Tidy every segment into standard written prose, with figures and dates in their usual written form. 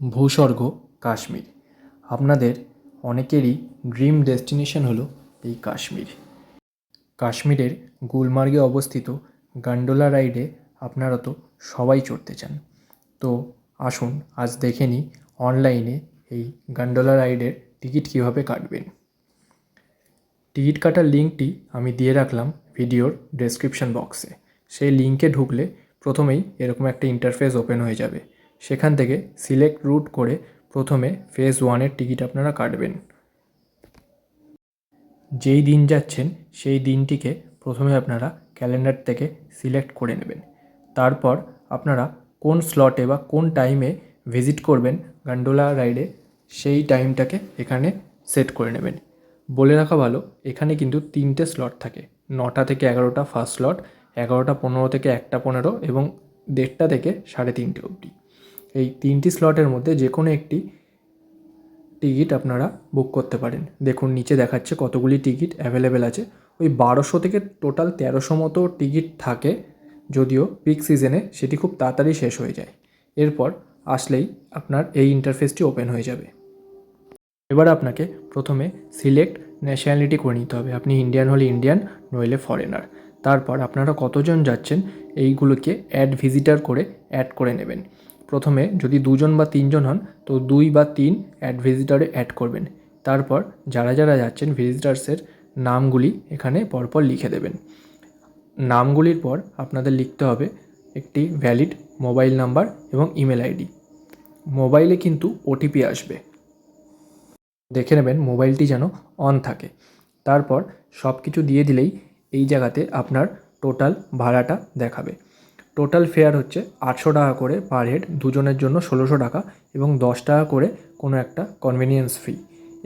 ভূস্বর্গ কাশ্মীর। আপনাদের অনেকেরই dream destination হলো এই কাশ্মীর। কাশ্মীরের গুলমার্গে অবস্থিত গন্ডোলা রাইডে আপনারা তো সবাই চড়তে চান। তো আসুন আজ দেখে নিই অনলাইনে এই গন্ডোলা রাইডের টিকিট কীভাবে কাটবেন। টিকিট কাটার লিঙ্কটি আমি দিয়ে রাখলাম ভিডিওর ডেসক্রিপশন বক্সে। সেই লিঙ্কে ঢুকলে প্রথমেই এরকম একটা ইন্টারফেস ওপেন হয়ে যাবে। সেখান থেকে সিলেক্ট রুট করে প্রথমে ফেজ 1-এর টিকিট আপনারা কাটবেন। যেই দিন যাচ্ছেন সেই দিনটিকে প্রথমে আপনারা ক্যালেন্ডার থেকে সিলেক্ট করে নেবেন। তারপর আপনারা কোন স্লটে বা কোন টাইমে ভিজিট করবেন গন্ডোলা রাইডে সেই টাইমটাকে এখানে সেট করে নেবেন। বলে রাখা ভালো, এখানে কিন্তু 3টে স্লট থাকে। 9টা থেকে 11টা ফার্স্ট স্লট, 11:15 থেকে 1:15 এবং 1:30 থেকে 3:30 অবধি। এই 3টি স্লটের মধ্যে যে কোনো একটি টিকিট আপনারা বুক করতে পারেন। দেখুন নিচে দেখাচ্ছে কতগুলি টিকিট অ্যাভেলেবেল আছে। ওই 1200 থেকে টোটাল 1300 মতো টিকিট থাকে, যদিও পিক সিজনে সেটি খুব তাড়াতাড়ি শেষ হয়ে যায়। এরপর আসলেই আপনার এই ইন্টারফেসটি ওপেন হয়ে যাবে। এবার আপনাকে প্রথমে সিলেক্ট ন্যাশনালিটি করে নিতে হবে। আপনি ইন্ডিয়ান হলে ইন্ডিয়ান, নইলে ফরেনার। তারপর আপনারা কতজন যাচ্ছেন এইগুলোকে অ্যাড ভিজিটার করে অ্যাড করে নেবেন। প্রথমে যদি 2জন বা 3জন হন তো 2 বা 3 অ্যাড ভিজিটারে অ্যাড করবেন। তারপর যারা যারা যাচ্ছেন ভিজিটার্সের নামগুলি এখানে পরপর লিখে দেবেন। নামগুলির পর আপনাদের লিখতে হবে একটি ভ্যালিড মোবাইল নাম্বার এবং ইমেল আইডি। মোবাইলে কিন্তু ওটিপি আসবে, দেখে নেবেন মোবাইলটি যেন অন থাকে। তারপর সব কিছু দিয়ে দিলেই এই জায়গাতে আপনার টোটাল ভাড়াটা দেখাবে। টোটাল ফেয়ার হচ্ছে 800 টাকা করে পার হেড, 2জনের জন্য 1600 টাকা এবং 10 টাকা করে কোনো একটা কনভেনিয়েন্স ফি।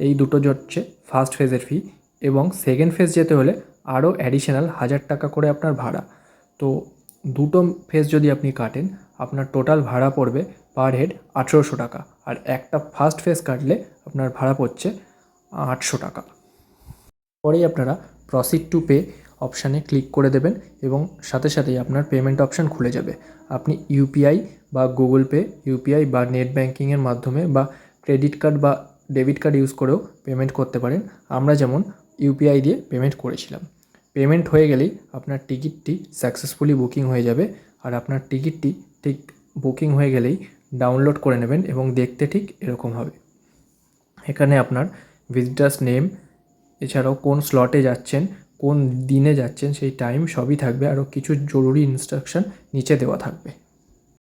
এই দুটো হচ্ছে ফার্স্ট ফেজের ফি, এবং সেকেন্ড ফেজ যেতে হলে আরও অ্যাডিশনাল 1000 টাকা করে আপনার ভাড়া। তো দুটো ফেজ যদি আপনি কাটেন আপনার টোটাল ভাড়া পড়বে পার হেড 1800 টাকা, আর একটা ফার্স্ট ফেজ কাটলে আপনার ভাড়া পড়ছে 800 টাকা। পরেই আপনারা প্রসিড টু পে অপশানে ক্লিক করে দেবেন এবং সাথে সাথেই আপনার পেমেন্ট অপশান খুলে যাবে। আপনি ইউপিআই বা গুগল পে, ইউপিআই বা নেট ব্যাঙ্কিংয়ের মাধ্যমে বা ক্রেডিট কার্ড বা ডেবিট কার্ড ইউজ করেও পেমেন্ট করতে পারেন। আমরা যেমন ইউপিআই দিয়ে পেমেন্ট করেছিলাম। পেমেন্ট হয়ে গেলেই আপনার টিকিটটি সাকসেসফুলি বুকিং হয়ে যাবে। আর আপনার টিকিটটি ঠিক বুকিং হয়ে গেলেই ডাউনলোড করে নেবেন এবং দেখতে ঠিক এরকম হবে। এখানে আপনার ভিজিটার্স নেম, এছাড়াও কোন স্লটে যাচ্ছেন, কোন দিনে যাচ্ছেন সেই টাইম সবই থাকবে, আরও কিছু জরুরি ইনস্ট্রাকশন নিচে দেওয়া থাকবে।